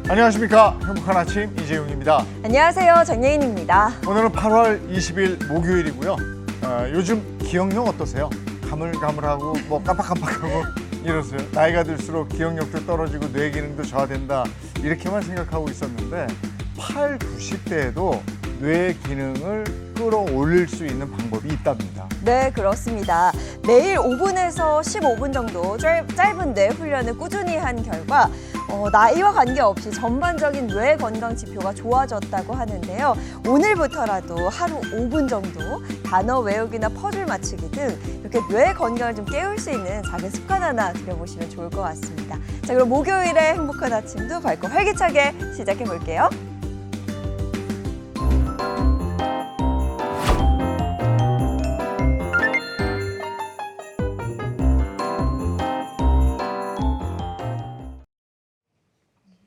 안녕하십니까. 행복한 아침 이재용입니다. 안녕하세요. 정예인입니다. 오늘은 8월 20일 목요일이고요. 요즘 기억력 어떠세요? 가물가물하고 뭐 깜빡깜빡하고 이러세요? 나이가 들수록 기억력도 떨어지고 뇌 기능도 저하된다 이렇게만 생각하고 있었는데 8, 90대에도 뇌 기능을 끌어올릴 수 있는 방법이 있답니다. 네, 그렇습니다. 매일 5분에서 15분 정도 짧은 뇌 훈련을 꾸준히 한 결과 나이와 관계없이 전반적인 뇌 건강 지표가 좋아졌다고 하는데요. 오늘부터라도 하루 5분 정도 단어 외우기나 퍼즐 맞추기 등 이렇게 뇌 건강을 좀 깨울 수 있는 작은 습관 하나 들여보시면 좋을 것 같습니다. 자, 그럼 목요일에 행복한 아침도 밝고 활기차게 시작해 볼게요.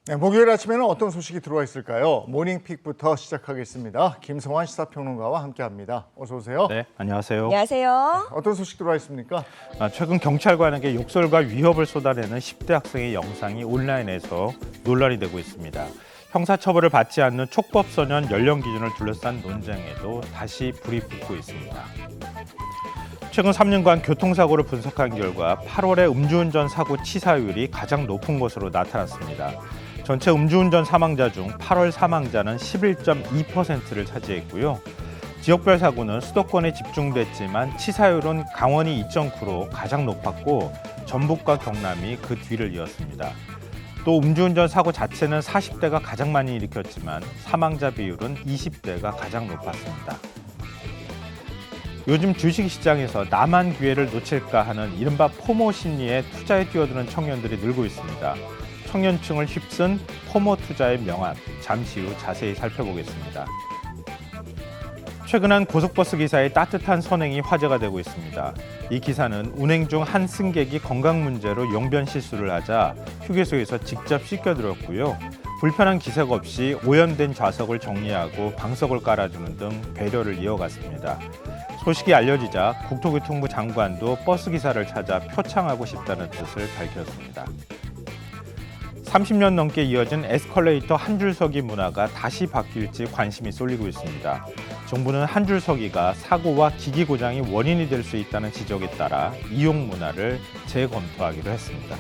네, 목요일 아침에는 어떤 소식이 들어와 있을까요? 모닝픽부터 시작하겠습니다. 김성환 시사평론가와 함께합니다. 어서 오세요. 네, 안녕하세요. 안녕하세요. 어떤 소식 들어와 있습니까? 최근 경찰관에게 욕설과 위협을 쏟아내는 10대 학생의 영상이 온라인에서 논란이 되고 있습니다. 형사처벌을 받지 않는 촉법소년 연령 기준을 둘러싼 논쟁에도 다시 불이 붙고 있습니다. 최근 3년간 교통사고를 분석한 결과 8월의 음주운전 사고 치사율이 가장 높은 것으로 나타났습니다. 전체 음주운전 사망자 중 8월 사망자는 11.2%를 차지했고요. 지역별 사고는 수도권에 집중됐지만 치사율은 강원이 2.9로 가장 높았고 전북과 경남이 그 뒤를 이었습니다. 또 음주운전 사고 자체는 40대가 가장 많이 일으켰지만 사망자 비율은 20대가 가장 높았습니다. 요즘 주식시장에서 나만 기회를 놓칠까 하는 이른바 포모 심리에 투자에 뛰어드는 청년들이 늘고 있습니다. 청년층을 휩쓴 포모 투자의 명암, 잠시 후 자세히 살펴보겠습니다. 최근 한 고속버스 기사의 따뜻한 선행이 화제가 되고 있습니다. 이 기사는 운행 중 한 승객이 건강 문제로 용변 실수를 하자 휴게소에서 직접 씻겨들었고요. 불편한 기색 없이 오염된 좌석을 정리하고 방석을 깔아주는 등 배려를 이어갔습니다. 소식이 알려지자 국토교통부 장관도 버스 기사를 찾아 표창하고 싶다는 뜻을 밝혔습니다. 30년 넘게 이어진 에스컬레이터 한 줄 서기 문화가 다시 바뀔지 관심이 쏠리고 있습니다. 정부는 한 줄 서기가 사고와 기기 고장이 원인이 될 수 있다는 지적에 따라 이용 문화를 재검토하기로 했습니다.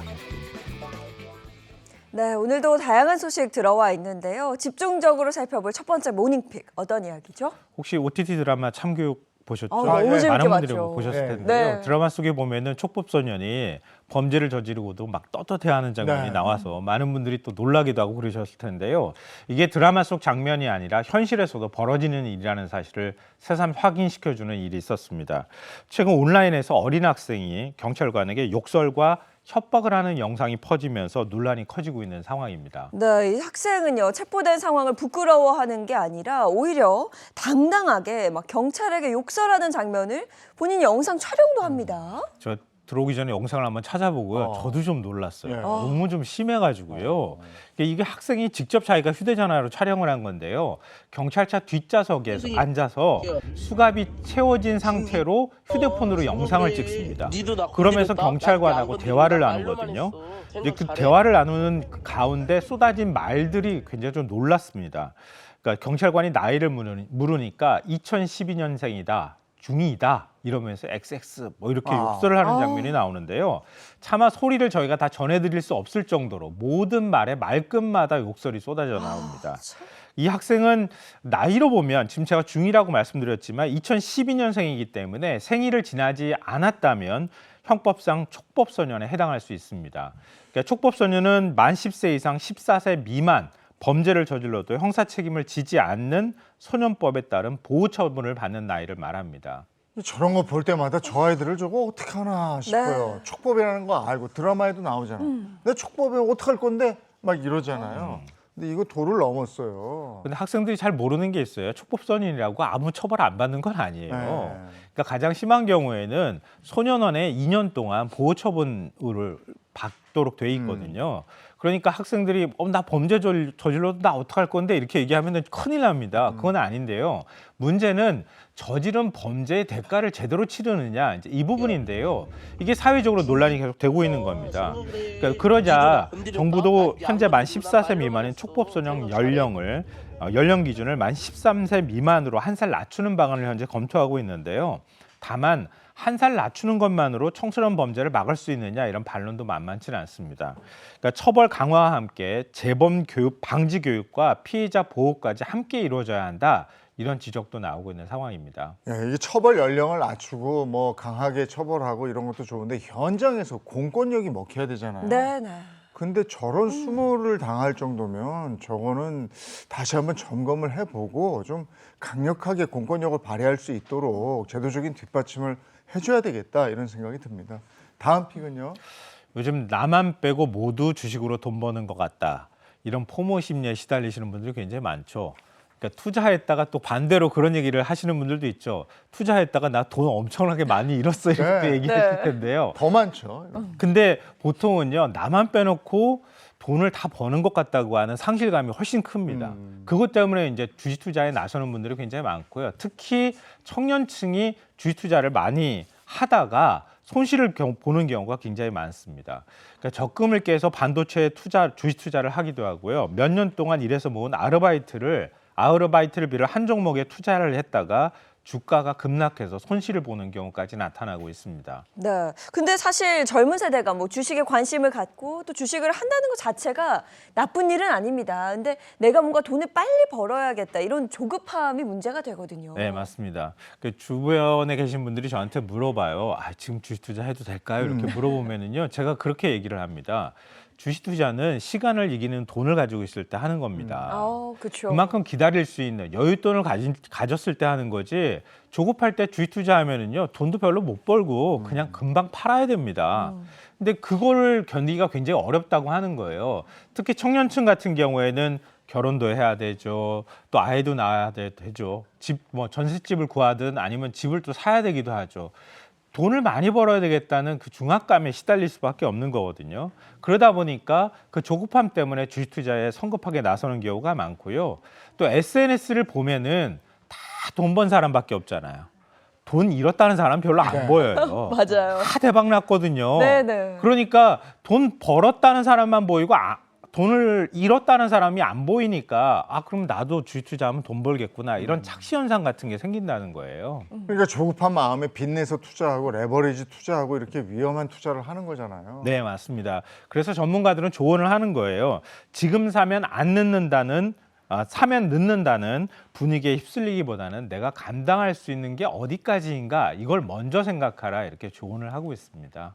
네, 오늘도 다양한 소식 들어와 있는데요. 집중적으로 살펴볼 첫 번째 모닝픽 어떤 이야기죠? 혹시 OTT 드라마 참교육 보셨죠? 너무 재밌게 많은 분들이 봤죠. 보셨을 네. 텐데요. 네. 드라마 속에 보면은 촉법소년이 범죄를 저지르고도 막 떳떳해하는 장면이 네. 나와서 많은 분들이 또 놀라기도 하고 그러셨을 텐데요. 이게 드라마 속 장면이 아니라 현실에서도 벌어지는 일이라는 사실을 새삼 확인시켜주는 일이 있었습니다. 최근 온라인에서 어린 학생이 경찰관에게 욕설과 협박을 하는 영상이 퍼지면서 논란이 커지고 있는 상황입니다. 네, 이 학생은요, 체포된 상황을 부끄러워하는 게 아니라 오히려 당당하게 막 경찰에게 욕설하는 장면을 본인이 영상 촬영도 합니다. 저 들어오기 전에 영상을 한번 찾아보고요. 저도 좀 놀랐어요. 예. 너무 좀 심해가지고요. 이게 학생이 직접 자기가 휴대전화로 촬영을 한 건데요. 경찰차 뒷좌석에 앉아서 수갑이 채워진 상태로 휴대폰으로 영상을 찍습니다. 그러면서 경찰관하고 대화를 나누거든요. 이제 그 대화를 나누는 그 가운데 쏟아진 말들이 굉장히 좀 놀랐습니다. 그러니까 경찰관이 나이를 물으니까 2012년생이다. 중2이다 이러면서 XX 뭐 이렇게 욕설을 하는 장면이 나오는데요. 차마 소리를 저희가 다 전해드릴 수 없을 정도로 모든 말에 말끝마다 욕설이 쏟아져 나옵니다. 이 학생은 나이로 보면 지금 제가 중2라고 말씀드렸지만 2012년생이기 때문에 생일을 지나지 않았다면 형법상 촉법소년에 해당할 수 있습니다. 그러니까 촉법소년은 만 10세 이상 14세 미만 범죄를 저질러도 형사 책임을 지지 않는 소년법에 따른 보호 처분을 받는 나이를 말합니다. 저런 거 볼 때마다 저 아이들을 저거 어떻게 하나 싶어요. 네. 촉법이라는 거 알고 드라마에도 나오잖아. 근데 촉법에 어떡할 건데 막 이러잖아요. 근데 이거 도를 넘었어요. 근데 학생들이 잘 모르는 게 있어요. 촉법소년이라고 아무 처벌 안 받는 건 아니에요. 네. 그러니까 가장 심한 경우에는 소년원에 2년 동안 보호 처분을 받도록 돼 있거든요. 그러니까 학생들이 나 범죄 저질러도 나 어떡할 건데 이렇게 얘기하면 큰일 납니다. 그건 아닌데요. 문제는 저지른 범죄의 대가를 제대로 치르느냐 이제 이 부분인데요. 이게 사회적으로 논란이 계속 되고 있는 겁니다. 그러니까 그러자 정부도 현재 만 14세 미만인 촉법소년 연령 기준을 만 13세 미만으로 한 살 낮추는 방안을 현재 검토하고 있는데요. 다만 한 살 낮추는 것만으로 청소년 범죄를 막을 수 있느냐 이런 반론도 만만치는 않습니다. 그러니까 처벌 강화와 함께 재범 교육, 방지 교육과 피해자 보호까지 함께 이루어져야 한다. 이런 지적도 나오고 있는 상황입니다. 예, 이게 처벌 연령을 낮추고 뭐 강하게 처벌하고 이런 것도 좋은데 현장에서 공권력이 먹혀야 되잖아요. 네네. 근데 저런 수모를 당할 정도면 저거는 다시 한번 점검을 해보고 좀 강력하게 공권력을 발휘할 수 있도록 제도적인 뒷받침을 해줘야 되겠다 이런 생각이 듭니다. 다음 픽은요. 요즘 나만 빼고 모두 주식으로 돈 버는 것 같다. 이런 포모 심리에 시달리시는 분들이 굉장히 많죠. 그러니까 투자했다가 또 반대로 그런 얘기를 하시는 분들도 있죠. 투자했다가 나 돈 엄청나게 많이 잃었어 이렇게 네. 얘기했을 텐데요. 더 많죠. 근데 보통은요. 나만 빼놓고 돈을 다 버는 것 같다고 하는 상실감이 훨씬 큽니다. 그것 때문에 이제 주식 투자에 나서는 분들이 굉장히 많고요. 특히 청년층이 주식 투자를 많이 하다가 손실을 보는 경우가 굉장히 많습니다. 그러니까 적금을 깨서 반도체 주식 투자를 하기도 하고요. 몇 년 동안 일해서 모은 아르바이트를 비롯 한 종목에 투자를 했다가 주가가 급락해서 손실을 보는 경우까지 나타나고 있습니다. 네. 근데 사실 젊은 세대가 뭐 주식에 관심을 갖고 또 주식을 한다는 것 자체가 나쁜 일은 아닙니다. 근데 내가 뭔가 돈을 빨리 벌어야겠다 이런 조급함이 문제가 되거든요. 네, 맞습니다. 그 주변에 계신 분들이 저한테 물어봐요. 지금 주식 투자해도 될까요? 이렇게 물어보면은요, 제가 그렇게 얘기를 합니다. 주식 투자는 시간을 이기는 돈을 가지고 있을 때 하는 겁니다. 그렇죠. 그만큼 기다릴 수 있는 여윳돈을 가졌을 때 하는 거지 조급할 때 주식 투자하면은요 돈도 별로 못 벌고 그냥 금방 팔아야 됩니다. 근데 그거를 견디기가 굉장히 어렵다고 하는 거예요. 특히 청년층 같은 경우에는 결혼도 해야 되죠. 또 아이도 낳아야 되죠. 전셋집을 구하든 아니면 집을 또 사야 되기도 하죠. 돈을 많이 벌어야 되겠다는 그 중압감에 시달릴 수밖에 없는 거거든요. 그러다 보니까 그 조급함 때문에 주식 투자에 성급하게 나서는 경우가 많고요. 또 SNS를 보면은 다 돈 번 사람밖에 없잖아요. 돈 잃었다는 사람 별로 안 보여요. 맞아요. 다 대박 났거든요. 네네. 그러니까 돈 벌었다는 사람만 보이고 돈을 잃었다는 사람이 안 보이니까 그럼 나도 주식 투자하면 돈 벌겠구나 이런 착시 현상 같은 게 생긴다는 거예요. 그러니까 조급한 마음에 빚내서 투자하고 레버리지 투자하고 이렇게 위험한 투자를 하는 거잖아요. 네, 맞습니다. 그래서 전문가들은 조언을 하는 거예요. 지금 사면 늦는다는 분위기에 휩쓸리기보다는 내가 감당할 수 있는 게 어디까지인가 이걸 먼저 생각하라 이렇게 조언을 하고 있습니다.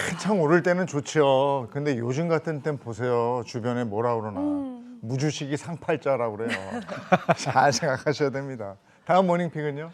한창 오를 때는 좋죠. 근데 요즘 같은 땐 보세요. 주변에 뭐라 그러나. 무주식이 상팔자라고 그래요. 잘 생각하셔야 됩니다. 다음 모닝픽은요?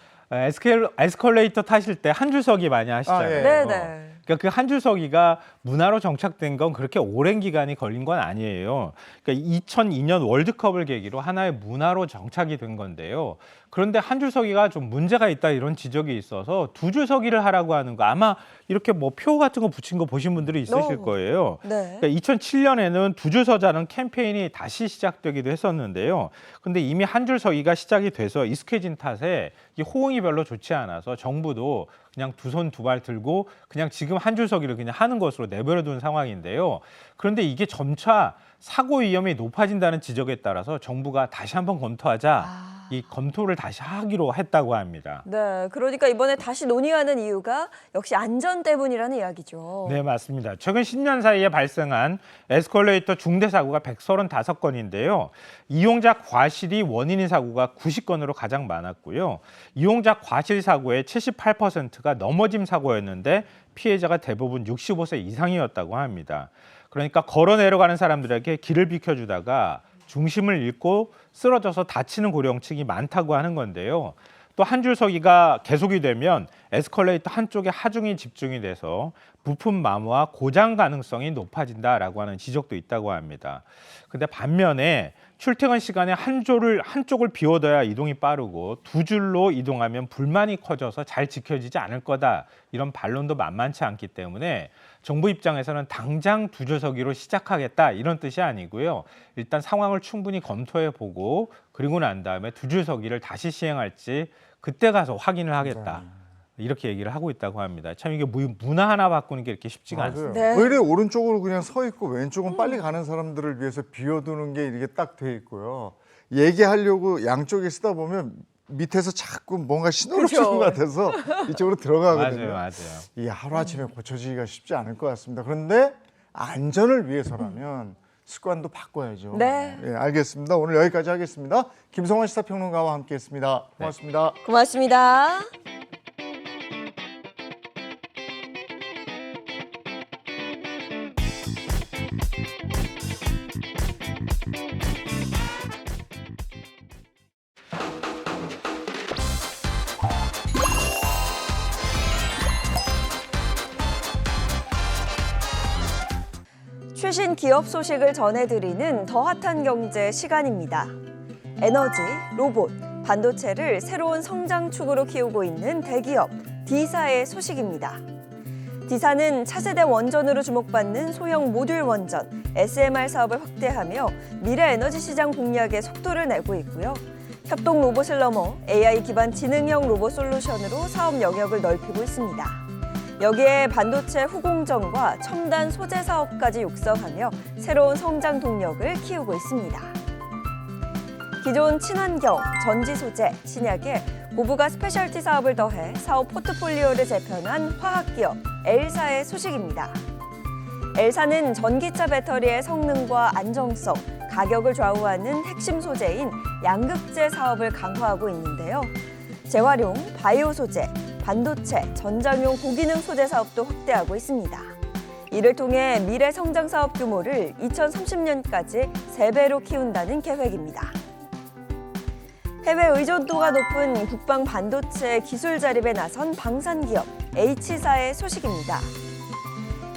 에스컬레이터 타실 때 한 줄 서기 많이 하시잖아요. 예. 네네. 그러니까 그 한 줄 서기가 문화로 정착된 건 그렇게 오랜 기간이 걸린 건 아니에요. 그러니까 2002년 월드컵을 계기로 하나의 문화로 정착이 된 건데요. 그런데 한 줄 서기가 좀 문제가 있다 이런 지적이 있어서 두 줄 서기를 하라고 하는 거 아마 이렇게 뭐 표 같은 거 붙인 거 보신 분들이 있으실 거예요. 네. 그러니까 2007년에는 두 줄 서자는 캠페인이 다시 시작되기도 했었는데요. 근데 이미 한 줄 서기가 시작이 돼서 익숙해진 탓에 이 호응이 별로 좋지 않아서 정부도 그냥 두 손 두 발 들고 그냥 지금 한 줄 서기를 그냥 하는 것으로 내버려둔 상황인데요. 그런데 이게 점차 사고 위험이 높아진다는 지적에 따라서 정부가 다시 한번 검토하자 이 검토를 다시 하기로 했다고 합니다. 네. 그러니까 이번에 다시 논의하는 이유가 역시 안전 때문이라는 이야기죠. 네, 맞습니다. 최근 10년 사이에 발생한 에스컬레이터 중대 사고가 135건인데요. 이용자 과실이 원인인 사고가 90건으로 가장 많았고요. 이용자 과실 사고의 78%가 넘어짐 사고였는데 피해자가 대부분 65세 이상이었다고 합니다. 그러니까 걸어 내려가는 사람들에게 길을 비켜주다가 중심을 잃고 쓰러져서 다치는 고령층이 많다고 하는 건데요. 또 한 줄 서기가 계속이 되면 에스컬레이터 한쪽에 하중이 집중이 돼서 부품 마모와 고장 가능성이 높아진다라고 하는 지적도 있다고 합니다. 근데 반면에 출퇴근 시간에 한쪽을 비워둬야 이동이 빠르고 두 줄로 이동하면 불만이 커져서 잘 지켜지지 않을 거다. 이런 반론도 만만치 않기 때문에 정부 입장에서는 당장 두 줄서기로 시작하겠다 이런 뜻이 아니고요. 일단 상황을 충분히 검토해 보고 그리고 난 다음에 두 줄서기를 다시 시행할지 그때 가서 확인을 하겠다. 이렇게 얘기를 하고 있다고 합니다. 참 이게 문화 하나 바꾸는 게 이렇게 쉽지가 않습니다. 네. 왜 이래 오른쪽으로 그냥 서 있고 왼쪽은 빨리 가는 사람들을 위해서 비워두는 게 이렇게 딱 돼 있고요. 얘기하려고 양쪽에 쓰다 보면 밑에서 자꾸 뭔가 신호를 그쵸. 주는 것 같아서 이쪽으로 들어가거든요. 맞아요. 이 하루아침에 고쳐지기가 쉽지 않을 것 같습니다. 그런데 안전을 위해서라면 습관도 바꿔야죠. 네. 예, 알겠습니다. 오늘 여기까지 하겠습니다. 김성환 시사평론가와 함께했습니다. 고맙습니다. 고맙습니다. 최신 기업 소식을 전해드리는 더 핫한 경제 시간입니다. 에너지, 로봇, 반도체를 새로운 성장축으로 키우고 있는 대기업 D사의 소식입니다. D사는 차세대 원전으로 주목받는 소형 모듈 원전 SMR 사업을 확대하며 미래 에너지 시장 공략에 속도를 내고 있고요. 협동 로봇을 넘어 AI 기반 지능형 로봇 솔루션으로 사업 영역을 넓히고 있습니다. 여기에 반도체 후공정과 첨단 소재 사업까지 육성하며 새로운 성장 동력을 키우고 있습니다. 기존 친환경, 전지 소재, 신약에 고부가 스페셜티 사업을 더해 사업 포트폴리오를 재편한 화학기업 L사의 소식입니다. L사는 전기차 배터리의 성능과 안정성, 가격을 좌우하는 핵심 소재인 양극재 사업을 강화하고 있는데요. 재활용, 바이오 소재, 반도체, 전장용 고기능 소재 사업도 확대하고 있습니다. 이를 통해 미래 성장 사업 규모를 2030년까지 3배로 키운다는 계획입니다. 해외 의존도가 높은 국방 반도체 기술 자립에 나선 방산기업 H사의 소식입니다.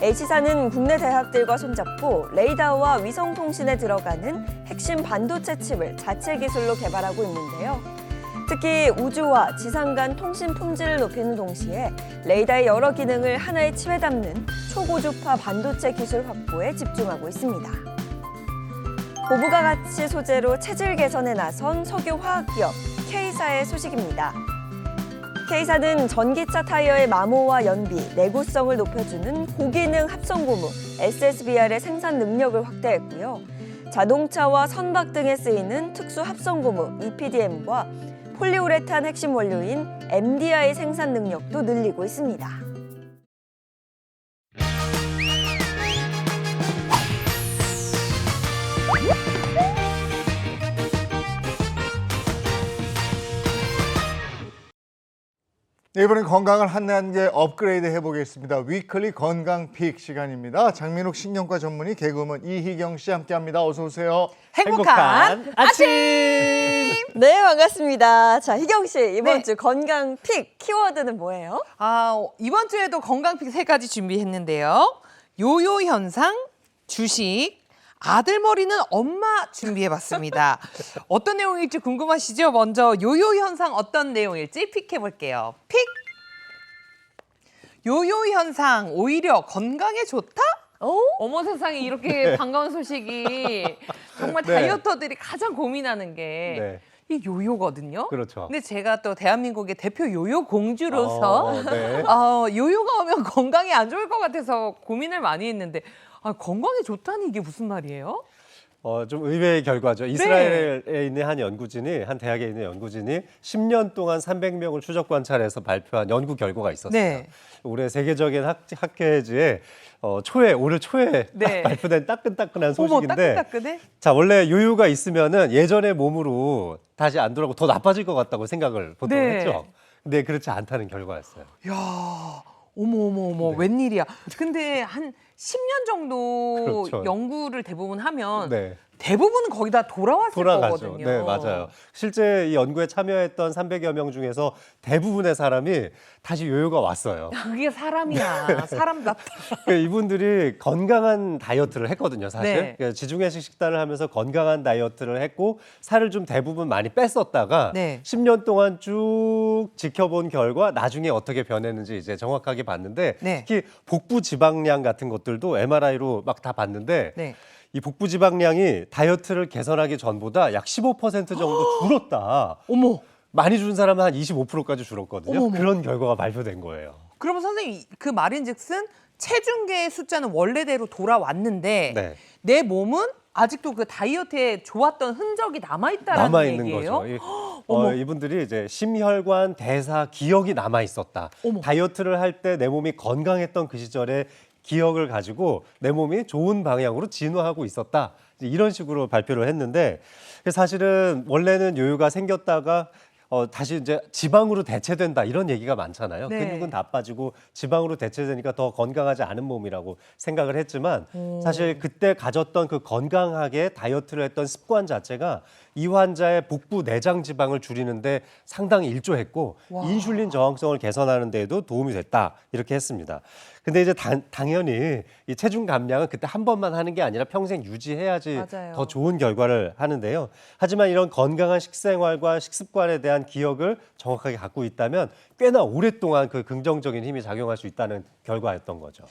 H사는 국내 대학들과 손잡고 레이더와 위성통신에 들어가는 핵심 반도체 칩을 자체 기술로 개발하고 있는데요. 특히 우주와 지상 간 통신 품질을 높이는 동시에 레이더의 여러 기능을 하나의 칩에 담는 초고주파 반도체 기술 확보에 집중하고 있습니다. 고부가 가치 소재로 체질 개선에 나선 석유화학기업 K사의 소식입니다. K사는 전기차 타이어의 마모와 연비, 내구성을 높여주는 고기능 합성고무 SSBR의 생산 능력을 확대했고요. 자동차와 선박 등에 쓰이는 특수 합성고무 EPDM과 폴리우레탄 핵심 원료인 MDI 생산 능력도 늘리고 있습니다. 네, 이번엔 건강을 한 단계 업그레이드 해보겠습니다. 위클리 건강 픽 시간입니다. 장민욱 신경과 전문의 개그우먼 이희경 씨 함께합니다. 어서 오세요. 행복한 아침. 네, 반갑습니다. 자, 희경 씨, 이번 네. 주 건강 픽 키워드는 뭐예요? 이번 주에도 건강픽 3가지 준비했는데요. 요요 현상, 주식, 아들 머리는 엄마 준비해봤습니다. 어떤 내용일지 궁금하시죠? 먼저 요요 현상 어떤 내용일지 픽해볼게요. 픽! 요요 현상 오히려 건강에 좋다? 어머 세상에 이렇게 반가운 소식이 정말 네. 다이어터들이 가장 고민하는 게 이 요요거든요. 그렇죠. 근데 제가 또 대한민국의 대표 요요 공주로서 네. 요요가 오면 건강에 안 좋을 것 같아서 고민을 많이 했는데 건강에 좋다니 이게 무슨 말이에요? 좀 의외의 결과죠. 이스라엘에 있는 한 연구진이, 한 대학에 있는 연구진이 10년 동안 300명을 추적 관찰해서 발표한 연구 결과가 있었어요. 네. 올해 세계적인 학회지에 올해 초에 네. 발표된 따끈따끈한 어머 소식인데, 따끈따끈해? 자, 원래 요요가 있으면은 예전의 몸으로 다시 안 돌아가고 더 나빠질 것 같다고 생각을 보통 네. 했죠. 근데 그렇지 않다는 결과였어요. 야, 어머 웬일이야? 근데 한 10년 정도 그렇죠. 연구를 대부분 하면 네. 대부분은 거의 다 돌아왔을 돌아가죠. 거거든요. 네, 맞아요. 실제 이 연구에 참여했던 300여 명 중에서 대부분의 사람이 다시 요요가 왔어요. 그게 사람이야. 사람답다. 그러니까 이분들이 건강한 다이어트를 했거든요, 사실. 네. 그러니까 지중해식 식단을 하면서 건강한 다이어트를 했고 살을 좀 대부분 많이 뺐었다가 네. 10년 동안 쭉 지켜본 결과 나중에 어떻게 변했는지 이제 정확하게 봤는데 네. 특히 복부 지방량 같은 것들도 MRI로 막 다 봤는데 네. 이 복부 지방량이 다이어트를 개선하기 전보다 약 15% 정도 줄었다. 어머. 많이 준 사람은 한 25%까지 줄었거든요. 어머머. 그런 결과가 발표된 거예요. 그러면 선생님 그 말인즉슨 체중계의 숫자는 원래대로 돌아왔는데 네. 내 몸은 아직도 그 다이어트에 좋았던 흔적이 남아있다는 남아 있는 얘기예요? 거죠. 어머. 이분들이 이제 심혈관, 대사, 기억이 남아 있었다. 어머. 다이어트를 할 때 내 몸이 건강했던 그 시절의 기억을 가지고 내 몸이 좋은 방향으로 진화하고 있었다. 이제 이런 식으로 발표를 했는데 사실은 원래는 요요가 생겼다가 다시 이제 지방으로 대체된다 이런 얘기가 많잖아요. 네. 근육은 다 빠지고 지방으로 대체되니까 더 건강하지 않은 몸이라고 생각을 했지만 사실 그때 가졌던 그 건강하게 다이어트를 했던 습관 자체가 이 환자의 복부 내장 지방을 줄이는데 상당히 일조했고 인슐린 저항성을 개선하는 데에도 도움이 됐다 이렇게 했습니다. 근데 이제 당연히 이 체중 감량은 그때 한 번만 하는 게 아니라 평생 유지해야지 맞아요. 더 좋은 결과를 하는데요. 하지만 이런 건강한 식생활과 식습관에 대한 기억을 정확하게 갖고 있다면 꽤나 오랫동안 그 긍정적인 힘이 작용할 수 있다는 결과였던 거죠.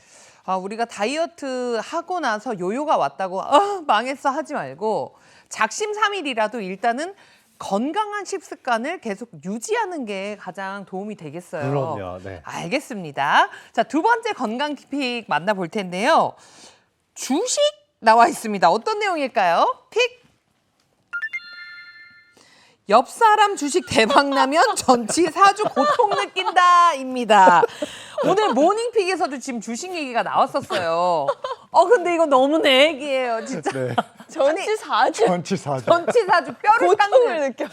아, 우리가 다이어트 하고 나서 요요가 왔다고 망했어 하지 말고 작심삼일이라도 일단은 건강한 식습관을 계속 유지하는 게 가장 도움이 되겠어요. 그럼요. 네. 알겠습니다. 자, 두 번째 건강 픽 만나볼 텐데요. 주식 나와 있습니다. 어떤 내용일까요? 픽! 옆 사람 주식 대박 나면 전치 사주 고통 느낀다입니다. 오늘 모닝픽에서도 지금 주식 얘기가 나왔었어요. 근데 이거 너무 내 얘기예요, 진짜. 네. 전치 4주 전치 사주. 전치 사주 뼈를 고통을 깎는. 느껴.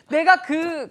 내가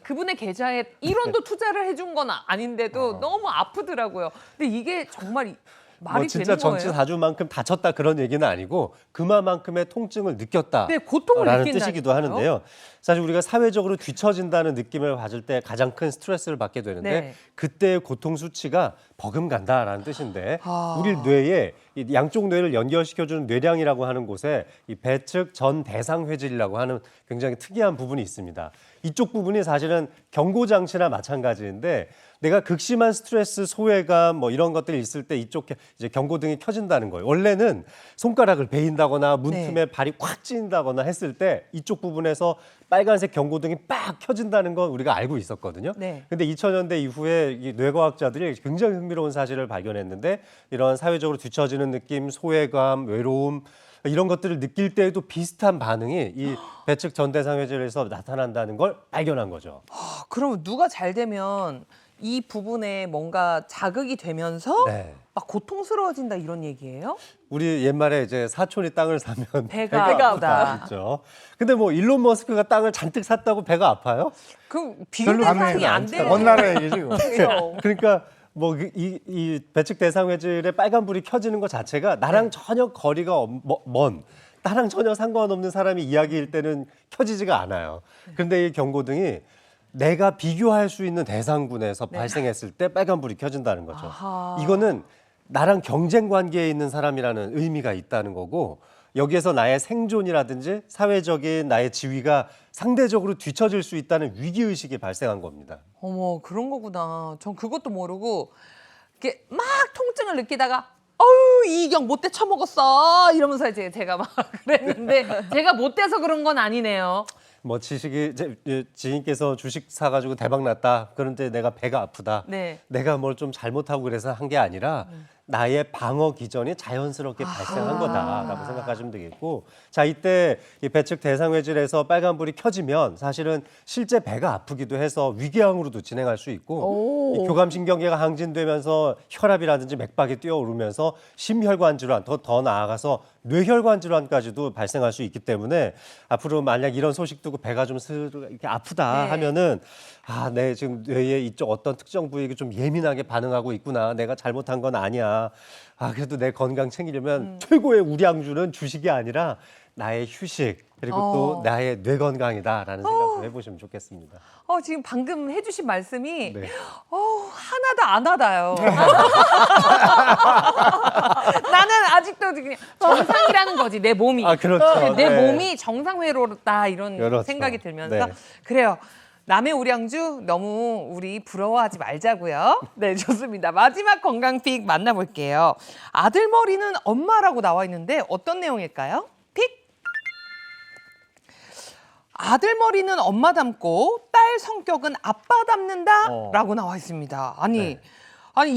그분의 계좌에 1원도 투자를 해준 건 아닌데도 너무 아프더라고요. 근데 이게 정말 말이 진짜 되는 거예요? 전치 4주만큼 다쳤다 그런 얘기는 아니고 그만큼의 통증을 느꼈다. 네, 고통을 라는 느낀다니까요. 뜻이기도 하는데요. 사실 우리가 사회적으로 뒤처진다는 느낌을 받을 때 가장 큰 스트레스를 받게 되는데 네. 그때의 고통 수치가 버금간다라는 뜻인데 아. 우리 뇌에 이 양쪽 뇌를 연결시켜주는 뇌량이라고 하는 곳에 이 배측 전 대상회질이라고 하는 굉장히 특이한 부분이 있습니다. 이쪽 부분이 사실은 경고장치나 마찬가지인데 내가 극심한 스트레스, 소외감 뭐 이런 것들이 있을 때 이쪽 이제 경고등이 켜진다는 거예요. 원래는 손가락을 베인다거나 문틈에 네. 발이 꽉 찌인다거나 했을 때 이쪽 부분에서 빨간색 경고등이 빡 켜진다는 건 우리가 알고 있었거든요. 네. 근데 2000년대 이후에 이 뇌과학자들이 굉장히 흥미로운 사실을 발견했는데 이런 사회적으로 뒤처지는 느낌, 소외감, 외로움 이런 것들을 느낄 때에도 비슷한 반응이 이 배측 전대상회질에서 나타난다는 걸 발견한 거죠. 그러면 누가 잘 되면 이 부분에 뭔가 자극이 되면서 네. 막 고통스러워진다 이런 얘기예요? 우리 옛말에 이제 사촌이 땅을 사면 배가 아프다. 있죠. 근데 뭐 일론 머스크가 땅을 잔뜩 샀다고 배가 아파요? 그럼 비교 별로 대상이 안 않죠. 돼요. 먼 나라 얘기지. 그거. 그렇죠. 그러니까 뭐 이 배측 대상회질에 빨간 불이 켜지는 것 자체가 나랑 전혀 거리가 먼 나랑 전혀 상관없는 사람이 이야기일 때는 켜지지가 않아요. 그런데 이 경고등이 내가 비교할 수 있는 대상군에서 발생했을 때 빨간 불이 켜진다는 거죠. 아하. 이거는 나랑 경쟁 관계에 있는 사람이라는 의미가 있다는 거고 여기에서 나의 생존이라든지 사회적인 나의 지위가 상대적으로 뒤처질 수 있다는 위기의식이 발생한 겁니다. 어머, 그런 거구나. 전 그것도 모르고 이렇게 막 통증을 느끼다가 어우, 이경 못돼 처먹었어 이러면서 이제 제가 막 그랬는데 제가 못돼서 그런 건 아니네요. 뭐 지인께서 주식 사가지고 대박 났다. 그런데 내가 배가 아프다. 네. 내가 뭘 좀 잘못하고 그래서 한 게 아니라 나의 방어 기전이 자연스럽게 발생한 거다라고 생각하시면 되겠고, 자 이때 이 배측 대상회질에서 빨간불이 켜지면 사실은 실제 배가 아프기도 해서 위궤양으로도 진행할 수 있고 이 교감신경계가 항진되면서 혈압이라든지 맥박이 뛰어오르면서 심혈관 질환 더 나아가서 뇌혈관 질환까지도 발생할 수 있기 때문에 앞으로 만약 이런 소식 듣고 배가 좀 이렇게 아프다 네. 하면은 내 지금 뇌의 이쪽 어떤 특정 부위가 좀 예민하게 반응하고 있구나. 내가 잘못한 건 아니야. 그래도 내 건강 챙기려면 최고의 우량주는 주식이 아니라 나의 휴식 그리고 어. 또 나의 뇌 건강이다라는 생각 좀 해보시면 좋겠습니다. 지금 방금 해주신 말씀이 네. 하나도 안 와닿아요. 나는 아직도 그냥 정상이라는 거지, 내 몸이. 아, 그렇죠. 내 네. 몸이 정상회로다 이런 그렇죠. 생각이 들면서 네. 그래요. 남의 우량주 너무 우리 부러워하지 말자고요. 네, 좋습니다. 마지막 건강픽 만나볼게요. 아들 머리는 엄마라고 나와 있는데 어떤 내용일까요? 픽! 아들 머리는 엄마 닮고 딸 성격은 아빠 닮는다라고 나와 있습니다. 아니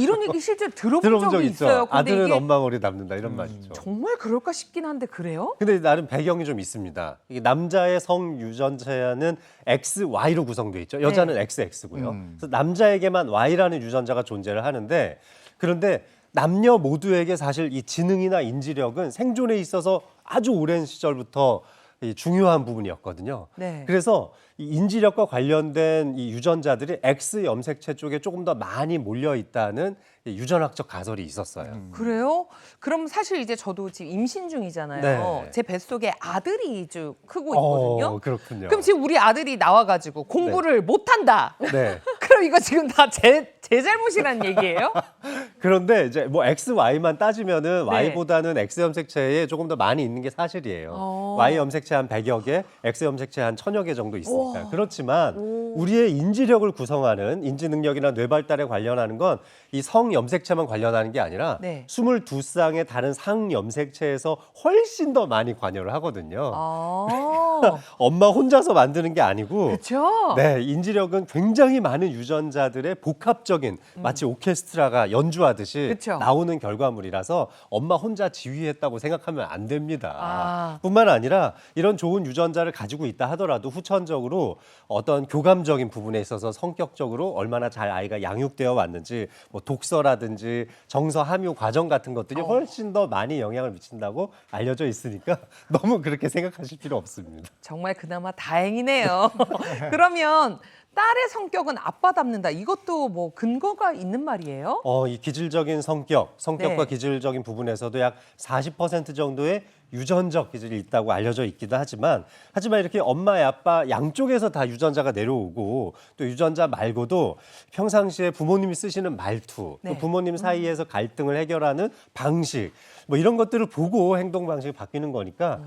이런 얘기 실제로 들어본 적이 있어요. 근데 아들은 이게 엄마 머리 닮는다 이런 말이죠. 정말 그럴까 싶긴 한데 그래요? 근데 나름 배경이 좀 있습니다. 이게 남자의 성 유전자는 XY로 구성되어 있죠. 여자는 XX고요. 그래서 남자에게만 Y라는 유전자가 존재를 하는데 그런데 남녀 모두에게 사실 이 지능이나 인지력은 생존에 있어서 아주 오랜 시절부터 이 중요한 부분이었거든요. 네. 그래서 이 인지력과 관련된 이 유전자들이 X 염색체 쪽에 조금 더 많이 몰려 있다는 이 유전학적 가설이 있었어요. 그래요? 그럼 사실 이제 저도 지금 임신 중이잖아요. 네. 제 뱃속에 아들이 좀 크고 있거든요. 그렇군요. 그럼 지금 우리 아들이 나와가지고 공부를 못한다. 네. 그럼 이거 지금 다 제 잘못이란 얘기예요? 그런데 이제 뭐 XY만 따지면은 네. Y보다는 X 염색체에 조금 더 많이 있는 게 사실이에요. Y 염색체 한 100여 개, X 염색체 한 1000여 개 정도 있으니까. 그렇지만 우리의 인지력을 구성하는 인지 능력이나 뇌 발달에 관련하는 건 이 성 염색체만 관련하는 게 아니라 네. 22쌍의 다른 상 염색체에서 훨씬 더 많이 관여를 하거든요. 엄마 혼자서 만드는 게 아니고 그렇죠. 네, 인지력은 굉장히 많은 유전자들의 복합적인 마치 오케스트라가 연주하듯이 그쵸. 나오는 결과물이라서 엄마 혼자 지휘했다고 생각하면 안 됩니다. 아. 뿐만 아니라 이런 좋은 유전자를 가지고 있다 하더라도 후천적으로 어떤 교감적인 부분에 있어서 성격적으로 얼마나 잘 아이가 양육되어 왔는지 뭐 독서라든지 정서 함유 과정 같은 것들이 훨씬 더 많이 영향을 미친다고 알려져 있으니까 너무 그렇게 생각하실 필요 없습니다. 정말 그나마 다행이네요. 그러면 딸의 성격은 아빠 닮는다. 이것도 뭐 근거가 있는 말이에요? 이 기질적인 성격과 네. 기질적인 부분에서도 약 40% 정도의 유전적 기질이 있다고 알려져 있기도 하지만 이렇게 엄마, 아빠 양쪽에서 다 유전자가 내려오고 또 유전자 말고도 평상시에 부모님이 쓰시는 말투, 네. 또 부모님 사이에서 갈등을 해결하는 방식 뭐 이런 것들을 보고 행동 방식이 바뀌는 거니까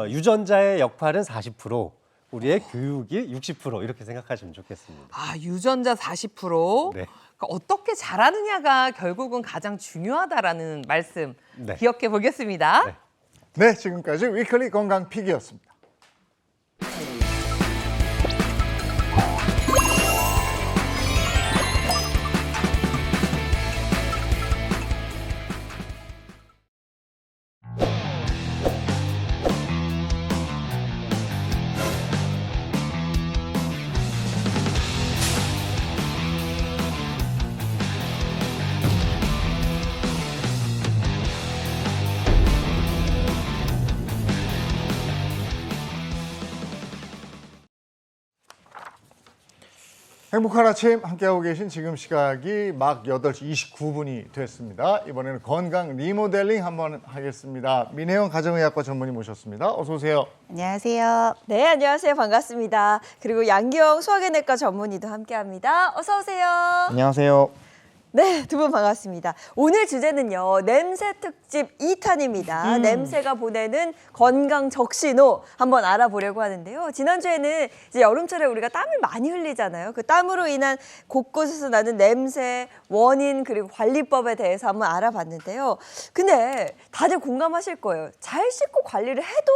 유전자의 역할은 40%, 우리의 교육이 60% 이렇게 생각하시면 좋겠습니다. 유전자 40%. 네. 그러니까 어떻게 잘하느냐가 결국은 가장 중요하다라는 말씀 네. 기억해 보겠습니다. 네. 네, 지금까지 위클리 건강 픽이었습니다. 행복한 아침 함께하고 계신 지금 시각이 막 8시 29분이 됐습니다. 이번에는 건강 리모델링 한번 하겠습니다. 민혜영 가정의학과 전문의 모셨습니다. 어서 오세요. 안녕하세요. 네, 안녕하세요. 반갑습니다. 그리고 양기영 소화기내과 전문의도 함께합니다. 어서 오세요. 안녕하세요. 네, 두 분 반갑습니다. 오늘 주제는요, 냄새 특집 2탄입니다. 냄새가 보내는 건강 적신호 한번 알아보려고 하는데요. 지난주에는 이제 여름철에 우리가 땀을 많이 흘리잖아요. 그 땀으로 인한 곳곳에서 나는 냄새, 원인, 그리고 관리법에 대해서 한번 알아봤는데요. 근데 다들 공감하실 거예요. 잘 씻고 관리를 해도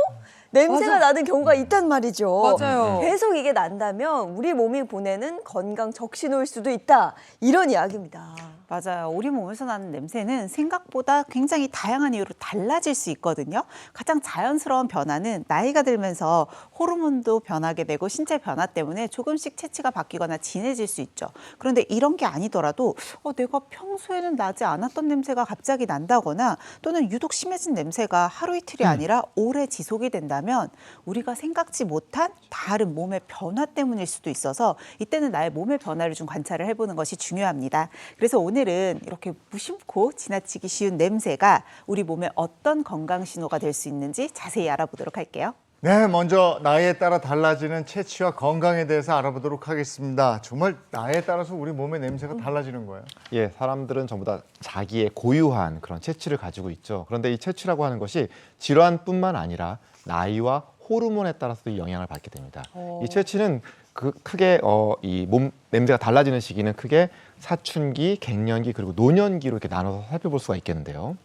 냄새가 나는 경우가 있단 말이죠. 맞아요. 계속 이게 난다면 우리 몸이 보내는 건강 적신호일 수도 있다. 이런 이야기입니다. 맞아요. 우리 몸에서 나는 냄새는 생각보다 굉장히 다양한 이유로 달라질 수 있거든요. 가장 자연스러운 변화는 나이가 들면서 호르몬도 변하게 되고 신체 변화 때문에 조금씩 체취가 바뀌거나 진해질 수 있죠. 그런데 이런 게 아니더라도 내가 평소에는 나지 않았던 냄새가 갑자기 난다거나 또는 유독 심해진 냄새가 하루 이틀이 아니라 오래 지속이 된다면 된다면 우리가 생각지 못한 다른 몸의 변화 때문일 수도 있어서 이때는 나의 몸의 변화를 좀 관찰을 해보는 것이 중요합니다. 그래서 오늘은 이렇게 무심코 지나치기 쉬운 냄새가 우리 몸에 어떤 건강 신호가 될 수 있는지 자세히 알아보도록 할게요. 네, 먼저 나이에 따라 달라지는 체취와 건강에 대해서 알아보도록 하겠습니다. 정말 나이에 따라서 우리 몸의 냄새가 달라지는 거예요. 예, 사람들은 전부 다 자기의 고유한 그런 체취를 가지고 있죠. 그런데 이 체취라고 하는 것이 질환뿐만 아니라 나이와 호르몬에 따라서도 영향을 받게 됩니다. 이 체취는 크게 이 몸 냄새가 달라지는 시기는 크게 사춘기, 갱년기 그리고 노년기로 이렇게 나눠서 살펴볼 수가 있겠는데요.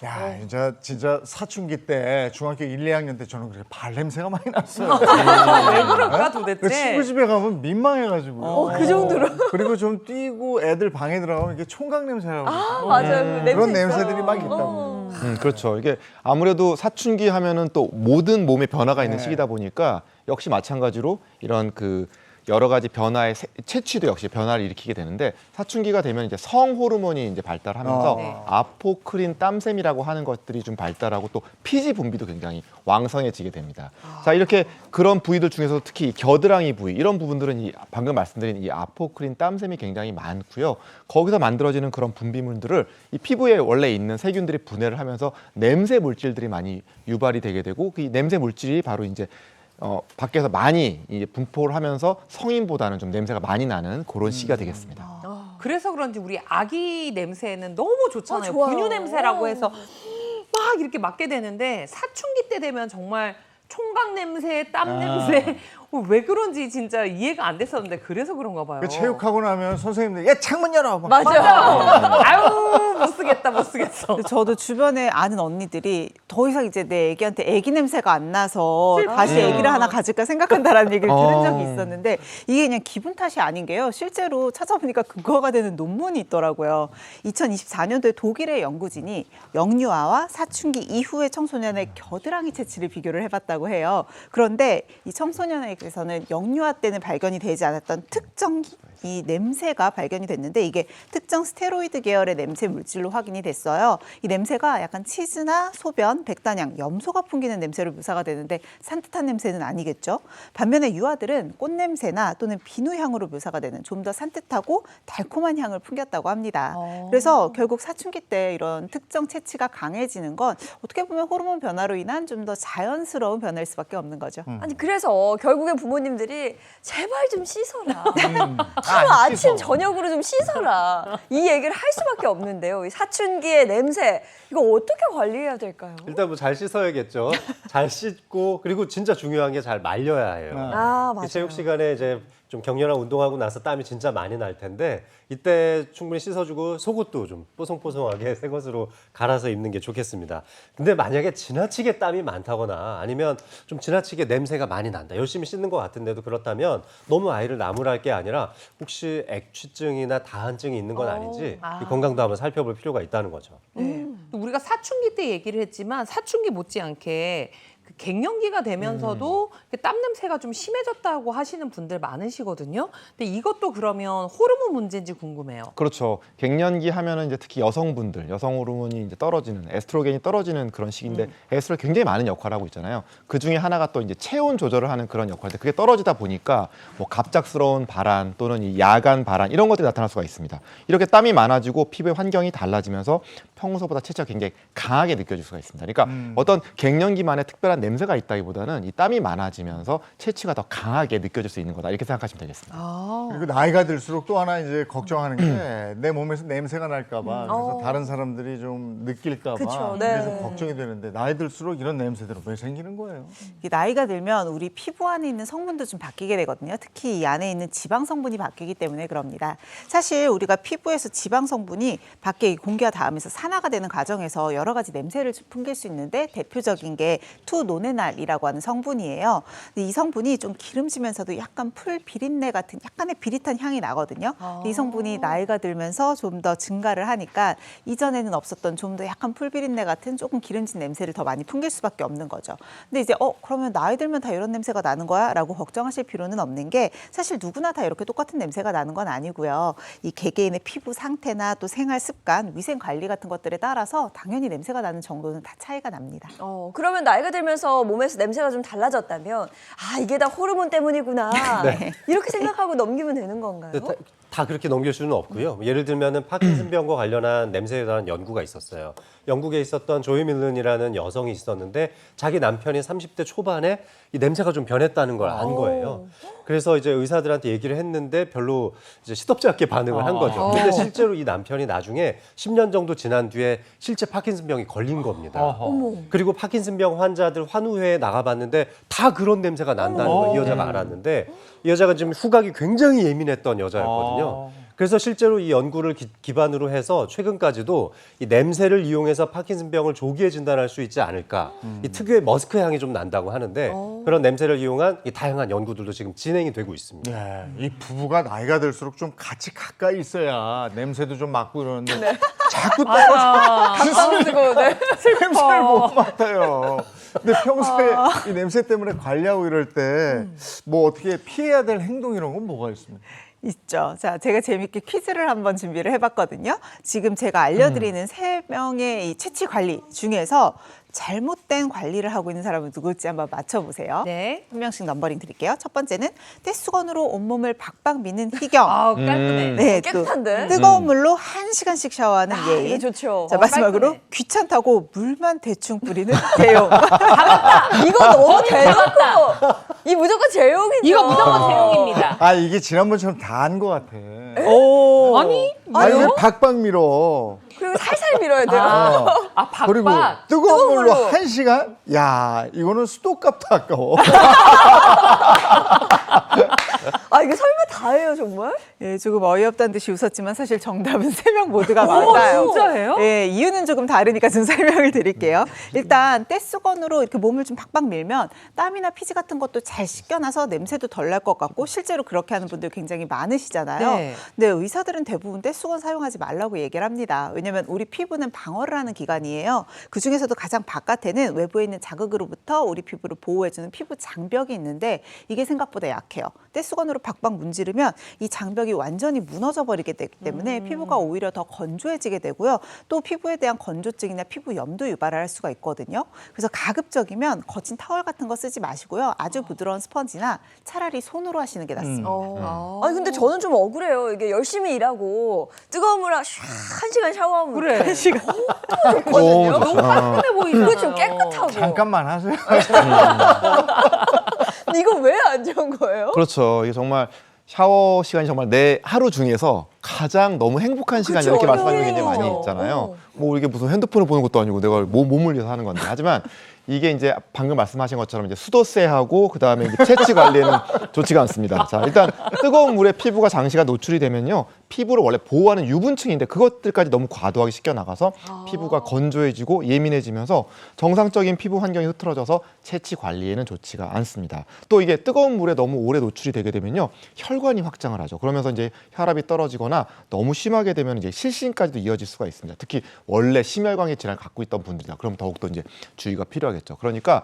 야, 진짜 사춘기 때 중학교 1, 2학년 때 저는 그래 발 냄새가 많이 났어요. 왜 그럴까 그 도대체? 친구 집에 가면 민망해가지고. 그 정도로. 그리고 좀 뛰고 애들 방에 들어가면 이게 총각 냄새라고. 맞아요. 그 냄새 그런 있어요. 냄새들이 막 있다고. 그렇죠. 이게 아무래도 사춘기 하면은 또 모든 몸의 변화가 있는 네. 시기다 보니까 역시 마찬가지로 이런 그 여러 가지 변화의 체취도 역시 변화를 일으키게 되는데 사춘기가 되면 이제 성 호르몬이 이제 발달하면서 네. 아포크린 땀샘이라고 하는 것들이 좀 발달하고 또 피지 분비도 굉장히 왕성해지게 됩니다. 자, 이렇게 그런 부위들 중에서 특히 이 겨드랑이 부위 이런 부분들은 이 방금 말씀드린 이 아포크린 땀샘이 굉장히 많고요. 거기서 만들어지는 그런 분비물들을 이 피부에 원래 있는 세균들이 분해를 하면서 냄새 물질들이 많이 유발이 되게 되고 그 냄새 물질이 바로 이제 밖에서 많이 이제 분포를 하면서 성인보다는 좀 냄새가 많이 나는 그런 시기가 되겠습니다. 그래서 그런지 우리 아기 냄새는 너무 좋잖아요. 좋아요. 분유 냄새라고 해서 막 이렇게 맡게 되는데 사춘기 때 되면 정말 총각 냄새, 땀 냄새 왜 그런지 진짜 이해가 안 됐었는데 그래서 그런가 봐요. 그 체육하고 나면 선생님들 야 창문 열어. 막 맞아. 아유 못 쓰겠다 못 쓰겠어. 근데 저도 주변에 아는 언니들이 더 이상 이제 내 애기한테 애기 냄새가 안 나서 다시 애기를 하나 가질까 생각한다라는 얘기를 들은 적이 있었는데 이게 그냥 기분 탓이 아닌 게요. 실제로 찾아보니까 근거가 되는 논문이 있더라고요. 2024년도에 독일의 연구진이 영유아와 사춘기 이후의 청소년의 겨드랑이 체취를 비교를 해봤다고 해요. 그런데 이 청소년에게서는 영유아 때는 발견이 되지 않았던 특정 이 냄새가 발견이 됐는데 이게 특정 스테로이드 계열의 냄새 물질로 확인이 됐어요. 이 냄새가 약간 치즈나 소변, 백단향, 염소가 풍기는 냄새로 묘사가 되는데 산뜻한 냄새는 아니겠죠. 반면에 유아들은 꽃냄새나 또는 비누향으로 묘사가 되는 좀 더 산뜻하고 달콤한 향을 풍겼다고 합니다. 그래서 결국 사춘기 때 이런 특정 체취가 강해지는 건 어떻게 보면 호르몬 변화로 인한 좀 더 자연스러운 변화일 수밖에 없는 거죠. 아니 그래서 결국엔 부모님들이 제발 좀 씻어라. 하루 아침 저녁으로 좀 씻어라. 이 얘기를 할 수밖에 없는데요. 이 사춘기의 냄새 이거 어떻게 관리해야 될까요? 일단 뭐 잘 씻어야겠죠. 잘 씻고 그리고 진짜 중요한 게 잘 말려야 해요. 아 이 맞아요. 체육 시간에 이제 좀 격렬한 운동하고 나서 땀이 진짜 많이 날 텐데 이때 충분히 씻어주고 속옷도 좀 뽀송뽀송하게 새 것으로 갈아서 입는 게 좋겠습니다. 근데 만약에 지나치게 땀이 많다거나 아니면 좀 지나치게 냄새가 많이 난다. 열심히 씻는 것 같은데도 그렇다면 너무 아이를 나무랄 게 아니라 혹시 액취증이나 다한증이 있는 건 아닌지 이 건강도 한번 살펴볼 필요가 있다는 거죠. 네. 우리가 사춘기 때 얘기를 했지만 사춘기 못지않게 그 갱년기가 되면서도 땀 냄새가 좀 심해졌다고 하시는 분들 많으시거든요. 근데 이것도 그러면 호르몬 문제인지 궁금해요. 그렇죠. 갱년기 하면은 이제 특히 여성분들, 여성 호르몬이 이제 떨어지는 에스트로겐이 떨어지는 그런 시기인데 에스트로겐 굉장히 많은 역할을 하고 있잖아요. 그 중에 하나가 또 이제 체온 조절을 하는 그런 역할인데 그게 떨어지다 보니까 뭐 갑작스러운 발한 또는 이 야간 발한 이런 것들이 나타날 수가 있습니다. 이렇게 땀이 많아지고 피부의 환경이 달라지면서 평소보다 체취가 굉장히 강하게 느껴질 수가 있습니다. 그러니까 어떤 갱년기만의 특별한 냄새가 있다기보다는 이 땀이 많아지면서 체취가 더 강하게 느껴질 수 있는 거다 이렇게 생각하시면 되겠습니다. 그리고 나이가 들수록 또 하나 이제 걱정하는 게 내 몸에서 냄새가 날까봐 그래서 다른 사람들이 좀 느낄까봐 그쵸, 네. 그래서 걱정이 되는데 나이 들수록 이런 냄새들은 왜 생기는 거예요? 이 나이가 들면 우리 피부 안에 있는 성분도 좀 바뀌게 되거든요. 특히 이 안에 있는 지방 성분이 바뀌기 때문에 그럽니다. 사실 우리가 피부에서 지방 성분이 밖에 공기와 닿으면서 산화가 되는 과정에서 여러 가지 냄새를 풍길 수 있는데 대표적인 게 투노네날이라고 하는 성분이에요. 근데 이 성분이 좀 기름지면서도 약간 풀 비린내 같은 약간의 비릿한 향이 나거든요. 이 성분이 나이가 들면서 좀 더 증가를 하니까 이전에는 없었던 좀 더 약간 풀 비린내 같은 조금 기름진 냄새를 더 많이 풍길 수밖에 없는 거죠. 근데 이제 그러면 나이 들면 다 이런 냄새가 나는 거야? 라고 걱정하실 필요는 없는 게 사실 누구나 다 이렇게 똑같은 냄새가 나는 건 아니고요. 이 개개인의 피부 상태나 또 생활 습관, 위생 관리 같은 것 것들에 따라서 당연히 냄새가 나는 정도는 다 차이가 납니다. 그러면 나이가 들면서 몸에서 냄새가 좀 달라졌다면 이게 다 호르몬 때문이구나. 이렇게 생각하고 넘기면 되는 건가요? 근데 다 그렇게 넘길 수는 없고요. 예를 들면은 파킨슨병과 관련한 냄새에 대한 연구가 있었어요. 영국에 있었던 조이 밀런이라는 여성이 있었는데 자기 남편이 30대 초반에 이 냄새가 좀 변했다는 걸 안 거예요. 그래서 이제 의사들한테 얘기를 했는데 별로 이제 시덥지 않게 반응을 한 거죠. 근데 실제로 이 남편이 나중에 10년 정도 지난 뒤에 실제 파킨슨병이 걸린 겁니다. 그리고 파킨슨병 환자들 환우회에 나가봤는데 다 그런 냄새가 난다는 걸 이 여자가 알았는데 이 여자가 지금 후각이 굉장히 예민했던 여자였거든요. 그래서 실제로 이 연구를 기반으로 해서 최근까지도 이 냄새를 이용해서 파킨슨병을 조기에 진단할 수 있지 않을까. 이 특유의 머스크 향이 좀 난다고 하는데 그런 냄새를 이용한 이 다양한 연구들도 지금 진행이 되고 있습니다. 네, 이 부부가 나이가 들수록 좀 같이 가까이 있어야 냄새도 좀 맡고 이러는데 자꾸 가까워 쓰고 냄새를 못 맡아요. 근데 평소에 이 냄새 때문에 관리하고 이럴 때 뭐 어떻게 피해야 될 행동 이런 건 뭐가 있습니까? 있죠. 자, 제가 재밌게 퀴즈를 한번 준비를 해봤거든요. 지금 제가 알려드리는 세 명의 이 채취 관리 중에서 잘못된 관리를 하고 있는 사람은 누굴지 한번 맞춰보세요. 네. 한 명씩 넘버링 드릴게요. 첫 번째는 떼수건으로 온몸을 박박 미는 희경. 깔끔해. 네, 또 깨끗한데? 뜨거운 물로 1시간씩 샤워하는 예인. 이게 좋죠. 자, 마지막으로 깔끔해. 귀찮다고 물만 대충 뿌리는 재용. 이거 너무 대박이다. 이 무조건 제용이죠. 이거 무조건 제용입니다. 이게 지난번처럼 다 한 것 같아. 오. 아니? 아니 박박 밀어. 그리고 살살 밀어야 돼요. 그리고 박박. 뜨거운 물로 물로. 1시간? 야, 이거는 수도값도 아까워. 이게 설마 다예요, 정말? 예, 조금 어이없다는 듯이 웃었지만 사실 정답은 세 명 모두가 맞아요. 진짜예요? 예, 이유는 조금 다르니까 좀 설명을 드릴게요. 일단 떼수건으로 이렇게 몸을 좀 박박 밀면 땀이나 피지 같은 것도 잘 씻겨나서 냄새도 덜 날 것 같고 실제로 그렇게 하는 분들 굉장히 많으시잖아요. 네. 근데 의사들은 대부분 떼수건 사용하지 말라고 얘기를 합니다. 왜냐하면 우리 피부는 방어를 하는 기관이에요. 그중에서도 가장 바깥에는 외부에 있는 자극으로부터 우리 피부를 보호해주는 피부 장벽이 있는데 이게 생각보다 약해요. 떼수건으로 박박 문지르면 이 장벽이 완전히 무너져 버리게 되기 때문에 피부가 오히려 더 건조해지게 되고요. 또 피부에 대한 건조증이나 피부염도 유발을 할 수가 있거든요. 그래서 가급적이면 거친 타월 같은 거 쓰지 마시고요. 아주 부드러운 스펀지나 차라리 손으로 하시는 게 낫습니다. 근데 저는 좀 억울해요. 이게 열심히 일하고 뜨거운 물에 1시간 샤워하면 그래. 좋거든요. 너무 깔끔해 보이잖아요. 그거 좀 깨끗하고. 잠깐만 하세요. 근데 이거 왜 안 좋은 거예요? 그렇죠. 이게 정말 샤워 시간이 정말 내 하루 중에서 가장 너무 행복한 시간 그쵸, 이렇게 말씀하시는 게 굉장히 어려워요. 많이 있잖아요. 뭐 이게 무슨 핸드폰을 보는 것도 아니고 내가 몸을 위해서 하는 건데. 하지만 이게 이제 방금 말씀하신 것처럼 이제 수도세하고 그다음에 이제 채취 관리에는 좋지가 않습니다. 자, 일단 뜨거운 물에 피부가 장시간 노출이 되면요. 피부를 원래 보호하는 유분층인데 그것들까지 너무 과도하게 씻겨 나가서 피부가 건조해지고 예민해지면서 정상적인 피부 환경이 흐트러져서 채취 관리에는 좋지가 않습니다. 또 이게 뜨거운 물에 너무 오래 노출이 되게 되면요. 혈관이 확장을 하죠. 그러면서 이제 혈압이 떨어지거나 너무 심하게 되면 이제 실신까지도 이어질 수가 있습니다. 특히 원래 심혈관계 질환을 갖고 있던 분들이다. 그럼 더욱더 이제 주의가 필요하겠죠. 그러니까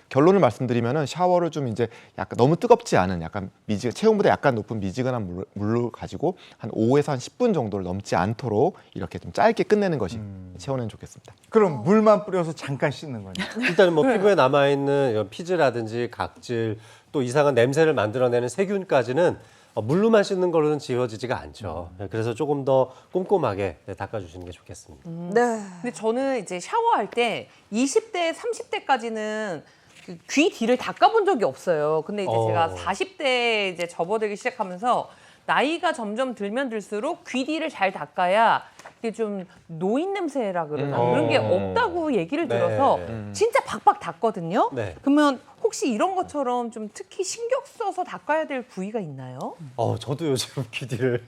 결론을 말씀드리면은 샤워를 좀 이제 약간 너무 뜨겁지 않은 약간 체온보다 약간 높은 미지근한 물로 가지고 한 5에서 한 10분 정도를 넘지 않도록 이렇게 좀 짧게 끝내는 것이 체온에는 좋겠습니다. 그럼 물만 뿌려서 잠깐 씻는 거죠. 일단은 뭐 피부에 남아있는 이런 피지라든지 각질 또 이상한 냄새를 만들어내는 세균까지는 물로만 씻는 걸로는 지워지지가 않죠. 그래서 조금 더 꼼꼼하게 닦아주시는 게 좋겠습니다. 네. 근데 저는 이제 샤워할 때 20대, 30대까지는 귀 뒤를 닦아본 적이 없어요. 근데 이제 제가 40대에 이제 접어들기 시작하면서 나이가 점점 들면 들수록 귀 뒤를 잘 닦아야 이게 좀 노인 냄새라 그러나 그런 게 없다고 얘기를 네. 들어서 진짜 박박 닦거든요. 네. 그러면 혹시 이런 것처럼 좀 특히 신경 써서 닦아야 될 부위가 있나요? 저도 요즘 귀 뒤를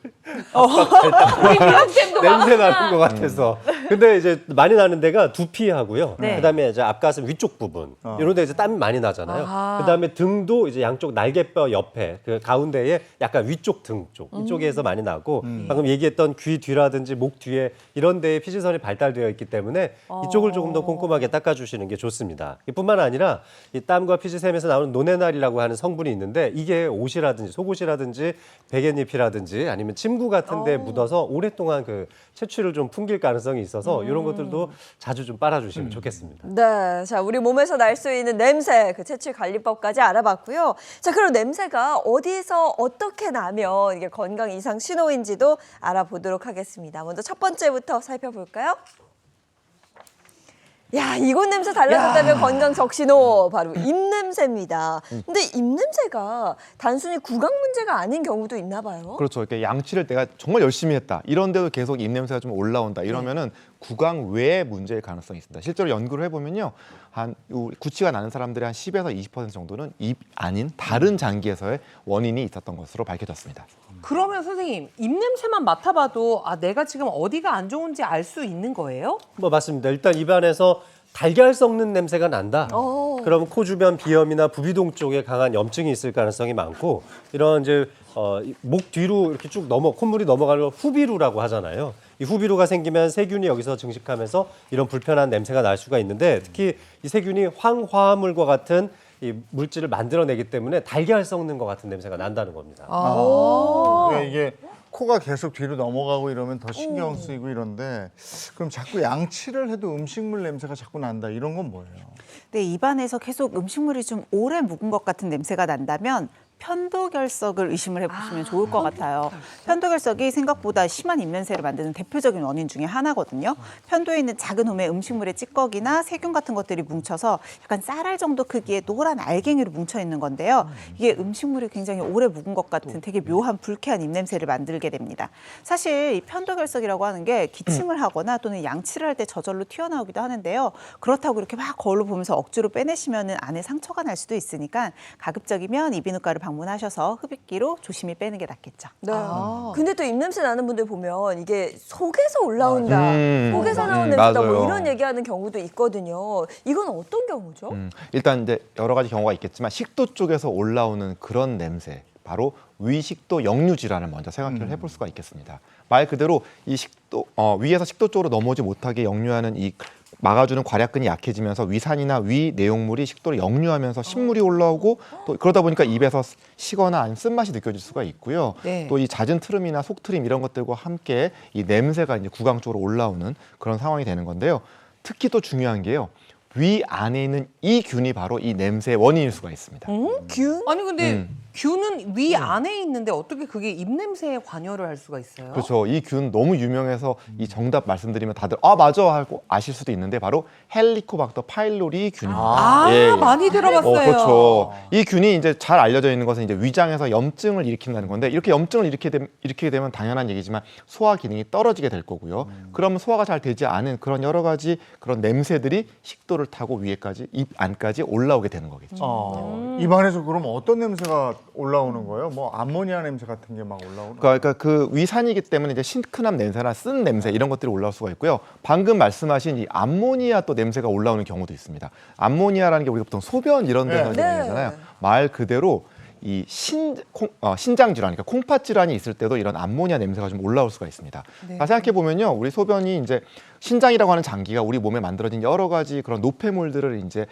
우리 미용쌤도 냄새 나는 것 같아서. 근데 이제 많이 나는 데가 두피하고요. 네. 그다음에 이제 앞가슴 위쪽 부분 이런 데 이제 땀이 많이 나잖아요. 그다음에 등도 이제 양쪽 날개뼈 옆에 그 가운데에 약간 위쪽 등 쪽 이쪽에서 많이 나고 방금 얘기했던 귀 뒤라든지 목 뒤에 이런 데에 피지선이 발달되어 있기 때문에 이쪽을 조금 더 꼼꼼하게 닦아주시는 게 좋습니다. 이뿐만 아니라 이 땀과 피지 치즈샘에서 나오는 노네날이라고 하는 성분이 있는데 이게 옷이라든지 속옷이라든지 베갯잎이라든지 아니면 침구 같은 데 묻어서 오랫동안 그 채취를 좀 풍길 가능성이 있어서 이런 것들도 자주 좀 빨아주시면 좋겠습니다. 네, 자 우리 몸에서 날 수 있는 냄새, 그 채취 관리법까지 알아봤고요. 자, 그럼 냄새가 어디서 어떻게 나면 이게 건강 이상 신호인지도 알아보도록 하겠습니다. 먼저 첫 번째부터 살펴볼까요? 야, 이곳 냄새 달라졌다면 건강 적신호, 바로 입냄새입니다. 근데 입냄새가 단순히 구강 문제가 아닌 경우도 있나 봐요. 그렇죠. 이렇게 양치를 내가 정말 열심히 했다. 이런데도 계속 입냄새가 좀 올라온다. 이러면은 구강 외의 문제일 가능성이 있습니다. 실제로 연구를 해보면요, 구취가 나는 사람들의 한 10에서 20% 정도는 입 아닌 다른 장기에서의 원인이 있었던 것으로 밝혀졌습니다. 그러면 선생님, 입냄새만 맡아봐도 내가 지금 어디가 안 좋은지 알 수 있는 거예요? 뭐 맞습니다. 일단 입안에서 달걀 썩는 냄새가 난다. 그럼 코 주변 비염이나 부비동 쪽에 강한 염증이 있을 가능성이 많고 이런 이제 목 뒤로 이렇게 쭉 콧물이 넘어가는 걸 후비루라고 하잖아요. 이 후비루가 생기면 세균이 여기서 증식하면서 이런 불편한 냄새가 날 수가 있는데 특히 이 세균이 황화물과 같은 이 물질을 만들어내기 때문에 달걀 썩는 것 같은 냄새가 난다는 겁니다. 네, 이게 코가 계속 뒤로 넘어가고 이러면 더 신경 쓰이고 이런데 그럼 자꾸 양치를 해도 음식물 냄새가 자꾸 난다 이런 건 뭐예요? 네, 입안에서 계속 음식물이 좀 오래 묵은 것 같은 냄새가 난다면 편도결석을 의심을 해보시면 좋을 것 같아요. 편도결석이 생각보다 심한 입냄새를 만드는 대표적인 원인 중에 하나거든요. 편도에 있는 작은 홈에 음식물의 찌꺼기나 세균 같은 것들이 뭉쳐서 약간 쌀알 정도 크기의 노란 알갱이로 뭉쳐 있는 건데요. 이게 음식물이 굉장히 오래 묵은 것 같은 되게 묘한 불쾌한 입냄새를 만들게 됩니다. 사실 이 편도결석이라고 하는 게 기침을 하거나 또는 양치를 할 때 저절로 튀어나오기도 하는데요. 그렇다고 이렇게 막 거울로 보면서 억지로 빼내시면 안에 상처가 날 수도 있으니까 가급적이면 이비인후과를 방문하셔서 흡입기로 조심히 빼는 게 낫겠죠. 네. 근데 또 입냄새 나는 분들 보면 이게 속에서 올라온다, 속에서 나온 냄새다, 뭐 맞아요. 이런 얘기하는 경우도 있거든요. 이건 어떤 경우죠? 일단 이제 여러 가지 경우가 있겠지만 식도 쪽에서 올라오는 그런 냄새, 바로 위식도 역류 질환을 먼저 생각을 해볼 수가 있겠습니다. 말 그대로 이 식도 위에서 식도 쪽으로 넘어오지 못하게 역류하는 이 막아주는 괄약근이 약해지면서 위산이나 위 내용물이 식도로 역류하면서 신물이 올라오고 또 그러다 보니까 입에서 시거나 아니면 쓴맛이 느껴질 수가 있고요. 네. 또 이 잦은 트름이나 속트림 이런 것들과 함께 이 냄새가 이제 구강 쪽으로 올라오는 그런 상황이 되는 건데요. 특히 또 중요한 게요. 위 안에 있는 이 균이 바로 이 냄새의 원인일 수가 있습니다. 균? 아니 근데 균은 위 안에 있는데 어떻게 그게 입냄새에 관여를 할 수가 있어요? 그렇죠. 이 균 너무 유명해서 이 정답 말씀드리면 다들 아 맞아 하고 아실 수도 있는데 바로 헬리코박터 파일로리 균입니다. 예. 많이 들어봤어요. 그렇죠. 이 균이 이제 잘 알려져 있는 것은 이제 위장에서 염증을 일으킨다는 건데 이렇게 염증을 일으키게 되면 당연한 얘기지만 소화 기능이 떨어지게 될 거고요. 그러면 소화가 잘 되지 않은 그런 여러 가지 그런 냄새들이 식도를 타고 위에까지 입 안까지 올라오게 되는 거겠죠. 입안에서 그럼 어떤 냄새가 올라오는 거예요? 뭐 암모니아 냄새 같은 게 막 올라오는 거예요? 그러니까 그 위산이기 때문에 이제 시큰한 냄새나 쓴 냄새 이런 것들이 올라올 수가 있고요. 방금 말씀하신 이 암모니아 또 냄새가 올라오는 경우도 있습니다. 암모니아라는 게 우리가 보통 소변 이런 데서 얘기하잖아요. 말 그대로 이 신장 질환, 그러니까 콩팥 질환이 있을 때도 이런 암모니아 냄새가 좀 올라올 수가 있습니다. 자, 생각해 보면요, 우리 소변이 이제 신장이라고 하는 장기가 우리 몸에 만들어진 여러 가지 그런 노폐물들을 이제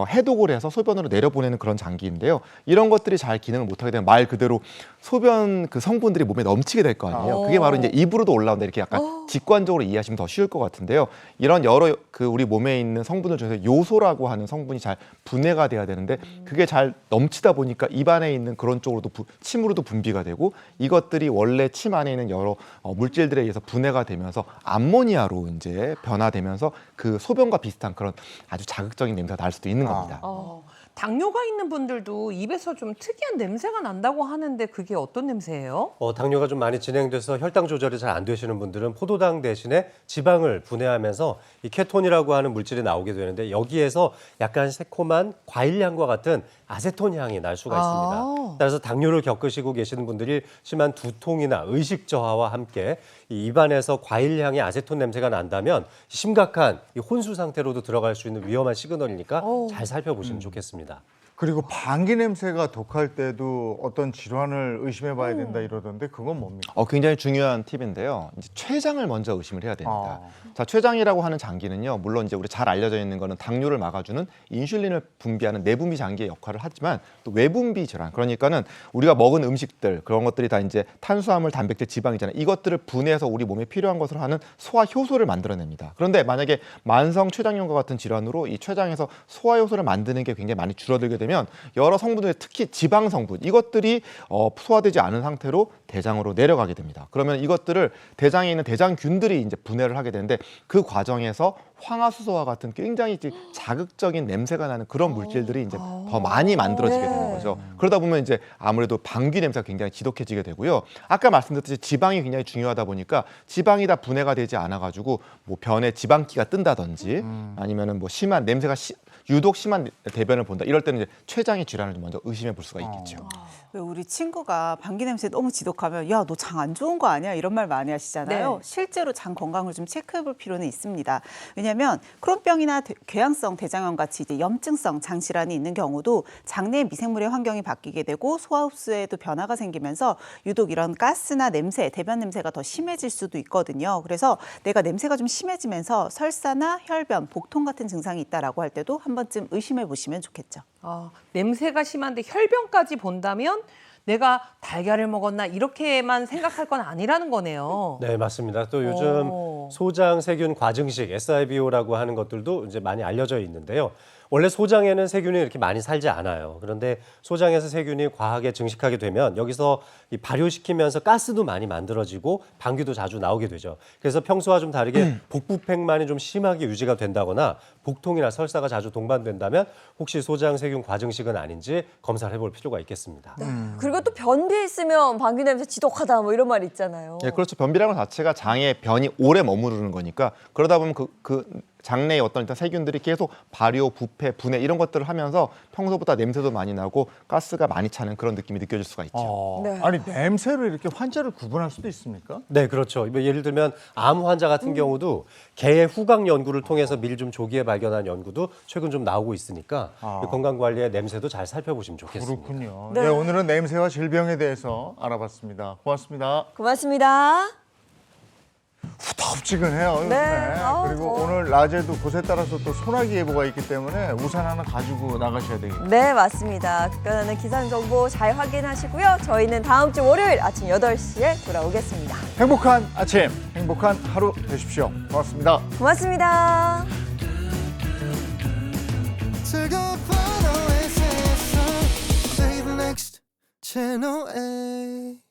해독을 해서 소변으로 내려보내는 그런 장기인데요. 이런 것들이 잘 기능을 못하게 되면 말 그대로 소변 그 성분들이 몸에 넘치게 될 거 아니에요. 그게 바로 이제 입으로도 올라온다 이렇게 약간 직관적으로 이해하시면 더 쉬울 것 같은데요. 이런 여러 그 우리 몸에 있는 성분들 중에서 요소라고 하는 성분이 잘 분해가 돼야 되는데 그게 잘 넘치다 보니까 입 안에 있는 그런 쪽으로도 침으로도 분비가 되고 이것들이 원래 침 안에 있는 여러 물질들에 의해서 분해가 되면서 암모니아로 이제 변화되면서 그 소변과 비슷한 그런 아주 자극적인 냄새가 날 수도 있는 겁니다. 당뇨가 있는 분들도 입에서 좀 특이한 냄새가 난다고 하는데 그게 어떤 냄새예요? 당뇨가 좀 많이 진행돼서 혈당 조절이 잘 안 되시는 분들은 포도당 대신에 지방을 분해하면서 이 케톤이라고 하는 물질이 나오게 되는데 여기에서 약간 새콤한 과일 향과 같은 아세톤 향이 날 수가 있습니다. 따라서 당뇨를 겪으시고 계시는 분들이 심한 두통이나 의식 저하와 함께 이 입안에서 과일 향의 아세톤 냄새가 난다면 심각한 이 혼수 상태로도 들어갈 수 있는 위험한 시그널이니까 잘 살펴보시면 좋겠습니다. 그리고 방귀 냄새가 독할 때도 어떤 질환을 의심해 봐야 된다 이러던데 그건 뭡니까? 굉장히 중요한 팁인데요. 이제 췌장을 먼저 의심을 해야 됩니다. 아. 자, 췌장이라고 하는 장기는요, 물론 이제 우리 잘 알려져 있는 거는 당뇨를 막아주는 인슐린을 분비하는 내분비 장기의 역할을 하지만 또 외분비 질환, 그러니까는 우리가 먹은 음식들 그런 것들이 다 이제 탄수화물, 단백질, 지방이잖아요. 이것들을 분해해서 우리 몸에 필요한 것을 하는 소화 효소를 만들어냅니다. 그런데 만약에 만성 췌장염과 같은 질환으로 이 췌장에서 소화 효소를 만드는 게 굉장히 많이 줄어들게 되면 여러 성분들, 특히 지방 성분 이것들이 소화되지 않은 상태로 대장으로 내려가게 됩니다. 그러면 이것들을 대장에 있는 대장균들이 이제 분해를 하게 되는데 그 과정에서 황화수소와 같은 굉장히 자극적인 냄새가 나는 그런 물질들이 이제 더 많이 만들어지게 되는 거죠. 그러다 보면 이제 아무래도 방귀 냄새가 굉장히 지독해지게 되고요. 아까 말씀드렸듯이 지방이 굉장히 중요하다 보니까 지방이 다 분해가 되지 않아가지고 뭐 변에 지방기가 뜬다든지 아니면은 뭐 심한 냄새가 유독 심한 대변을 본다. 이럴 때는 이제 췌장의 질환을 좀 먼저 의심해 볼 수가 있겠죠. 우리 친구가 방귀 냄새 너무 지독하면 야, 너 장 안 좋은 거 아니야? 이런 말 많이 하시잖아요. 네. 실제로 장 건강을 좀 체크해 볼 필요는 있습니다. 왜냐하면 크론병이나 궤양성 대장염 같이 이제 염증성 장 질환이 있는 경우도 장내 미생물의 환경이 바뀌게 되고 소화 흡수에도 변화가 생기면서 유독 이런 가스나 냄새, 대변 냄새가 더 심해질 수도 있거든요. 그래서 내가 냄새가 좀 심해지면서 설사나 혈변, 복통 같은 증상이 있다라고 할 때도 한 번쯤 의심해 보시면 좋겠죠. 냄새가 심한데 혈변까지 본다면 내가 달걀을 먹었나 이렇게만 생각할 건 아니라는 거네요. 네, 맞습니다. 또 요즘 소장 세균 과증식 SIBO라고 하는 것들도 이제 많이 알려져 있는데요. 원래 소장에는 세균이 이렇게 많이 살지 않아요. 그런데 소장에서 세균이 과하게 증식하게 되면 여기서 이 발효시키면서 가스도 많이 만들어지고 방귀도 자주 나오게 되죠. 그래서 평소와 좀 다르게 복부팽만이 좀 심하게 유지가 된다거나 복통이나 설사가 자주 동반된다면 혹시 소장 세균 과증식은 아닌지 검사를 해볼 필요가 있겠습니다. 그리고 또 변비 있으면 방귀 냄새 지독하다 뭐 이런 말 있잖아요. 예, 그렇죠. 변비라는 것 자체가 장에 변이 오래 머무르는 거니까 그러다 보면 그 장내의 어떤 일단 세균들이 계속 발효, 부패, 분해 이런 것들을 하면서 평소보다 냄새도 많이 나고 가스가 많이 차는 그런 느낌이 느껴질 수가 있죠. 네. 아니 냄새로 이렇게 환자를 구분할 수도 있습니까? 네, 그렇죠. 예를 들면 암 환자 같은 경우도 개의 후각 연구를 통해서 미리 좀 조기에 발견한 연구도 최근 좀 나오고 있으니까 건강 관리의 냄새도 잘 살펴보시면 좋겠습니다. 그렇군요. 네. 네, 오늘은 냄새와 질병에 대해서 알아봤습니다. 고맙습니다. 고맙습니다. 후덥지근해요. 네. 그리고 오늘 낮에도 곳에 따라서 또 소나기 예보가 있기 때문에 우산 하나 가지고 나가셔야 되겠네요. 네, 맞습니다. 급변하는 기상 정보 잘 확인하시고요. 저희는 다음 주 월요일 아침 8시에 돌아오겠습니다. 행복한 아침, 행복한 하루 되십시오. 고맙습니다. 고맙습니다. 즐거운 밤의 세상 Save next Channel A